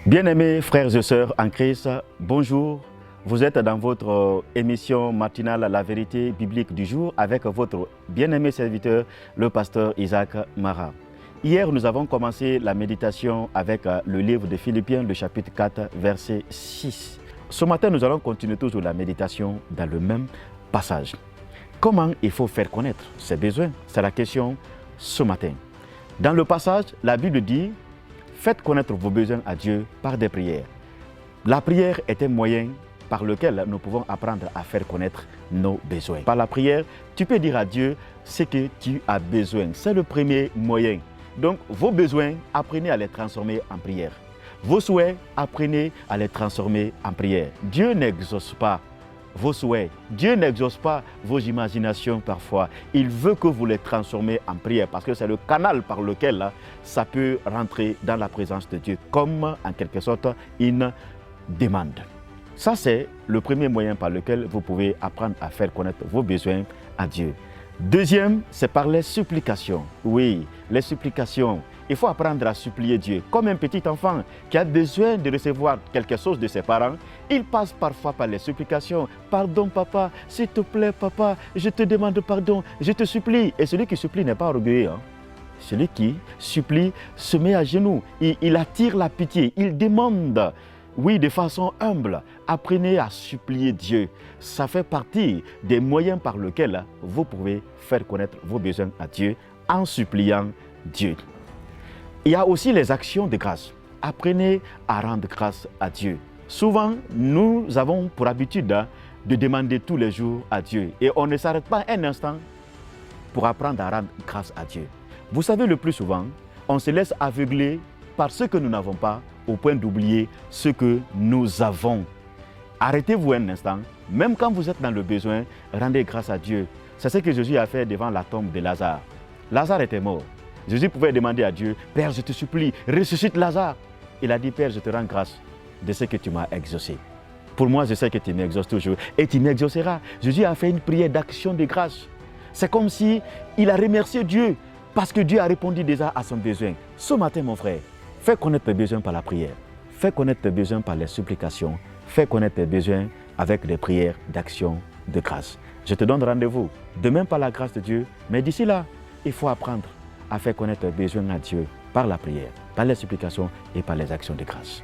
Bien-aimés frères et sœurs en Christ, bonjour. Vous êtes dans votre émission matinale La vérité biblique du jour avec votre bien-aimé serviteur, le pasteur Isaac Mara. Hier, nous avons commencé la méditation avec le livre de Philippiens, le chapitre 4, verset 6. Ce matin, nous allons continuer toujours la méditation dans le même passage. Comment il faut faire connaître ses besoins? C'est la question ce matin. Dans le passage, la Bible dit: faites connaître vos besoins à Dieu par des prières. La prière est un moyen par lequel nous pouvons apprendre à faire connaître nos besoins. Par la prière, tu peux dire à Dieu ce que tu as besoin. C'est le premier moyen. Donc, vos besoins, apprenez à les transformer en prière. Vos souhaits, apprenez à les transformer en prière. Dieu n'exauce pas vos souhaits. Dieu n'exauce pas vos imaginations parfois. Il veut que vous les transformez en prière parce que c'est le canal par lequel ça peut rentrer dans la présence de Dieu comme en quelque sorte une demande. Ça, c'est le premier moyen par lequel vous pouvez apprendre à faire connaître vos besoins à Dieu. Deuxième, c'est par les supplications. Oui, les supplications. Il faut apprendre à supplier Dieu. Comme un petit enfant qui a besoin de recevoir quelque chose de ses parents, il passe parfois par les supplications. Pardon papa, s'il te plaît papa, je te demande pardon, je te supplie. Et celui qui supplie n'est pas orgueilleux. Celui qui supplie se met à genoux, il attire la pitié, il demande. Oui, de façon humble, apprenez à supplier Dieu. Ça fait partie des moyens par lesquels vous pouvez faire connaître vos besoins à Dieu en suppliant Dieu. Il y a aussi les actions de grâce. Apprenez à rendre grâce à Dieu. Souvent, nous avons pour habitude de demander tous les jours à Dieu. Et on ne s'arrête pas un instant pour apprendre à rendre grâce à Dieu. Vous savez, le plus souvent, on se laisse aveugler par ce que nous n'avons pas au point d'oublier ce que nous avons. Arrêtez-vous un instant. Même quand vous êtes dans le besoin, rendez grâce à Dieu. C'est ce que Jésus a fait devant la tombe de Lazare. Lazare était mort. Jésus pouvait demander à Dieu: Père, je te supplie, ressuscite Lazare. Il a dit: Père, je te rends grâce de ce que tu m'as exaucé. Pour moi, je sais que tu m'exauces toujours et tu m'exauceras. Jésus a fait une prière d'action de grâce. C'est comme si il a remercié Dieu parce que Dieu a répondu déjà à son besoin. Ce matin, mon frère, fais connaître tes besoins par la prière. Fais connaître tes besoins par les supplications. Fais connaître tes besoins avec des prières d'action de grâce. Je te donne rendez-vous demain par la grâce de Dieu. Mais d'ici là, il faut apprendre à faire connaître tes besoins à Dieu par la prière, par les supplications et par les actions de grâce.